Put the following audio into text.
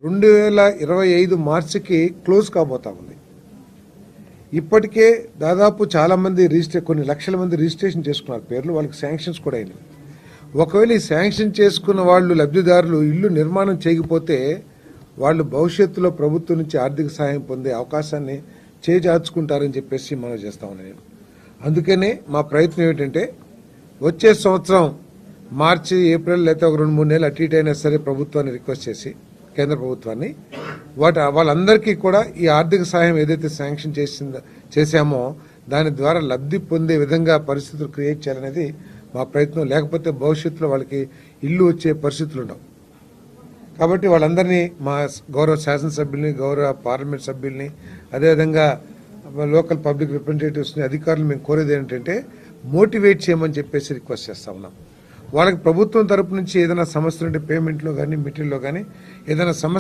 2025 మార్చికి close కాబోతా ఉంది. ఇప్పటికే దాదాపు చాలామంది కొన్ని లక్షల మంది రిజిస్ట్రేషన్ చేసుకున్నారు పేర్లు, వాళ్ళకి శాంక్షన్స్ కూడా అయినాయి. ఒకవేళ ఈ శాంక్షన్ చేసుకున్న వాళ్ళు లబ్ధిదారులు ఇల్లు నిర్మాణం చేయకపోతే వాళ్ళు భవిష్యత్తులో ప్రభుత్వం నుంచి ఆర్థిక సహాయం పొందే అవకాశాన్ని చేజార్చుకుంటారని చెప్పేసి మనం చేస్తా ఉన్నాను. అందుకనే మా ప్రయత్నం ఏమిటంటే వచ్చే సంవత్సరం మార్చి, ఏప్రిల్ లేకపోతే ఒక 2-3 నెలలు అటు ఇటు అయినా సరే ప్రభుత్వాన్ని రిక్వెస్ట్ చేసి కేంద్ర ప్రభుత్వాన్ని వాళ్ళందరికీ కూడా ఈ ఆర్థిక సహాయం ఏదైతే శాంక్షన్ చేశామో దాని ద్వారా లబ్ధి పొందే విధంగా పరిస్థితులు క్రియేట్ చేయాలనేది మా ప్రయత్నం. లేకపోతే భవిష్యత్తులో వాళ్ళకి ఇల్లు వచ్చే పరిస్థితులు ఉండవు. కాబట్టి వాళ్ళందరినీ మా గౌరవ శాసనసభ్యుల్ని, గౌరవ పార్లమెంట్ సభ్యుల్ని, అదేవిధంగా లోకల్ పబ్లిక్ రిప్రజెంటేటివ్స్ని, అధికారులు మేము కోరేది ఏంటంటే మోటివేట్ చేయమని చెప్పేసి రిక్వెస్ట్ చేస్తా ఉన్నాం. వాళ్ళకి ప్రభుత్వం తరపు నుంచి ఏదైనా సమస్యలు ఉంటే పేమెంట్లో కానీ, మెటీరియల్లో కానీ ఏదైనా సమస్య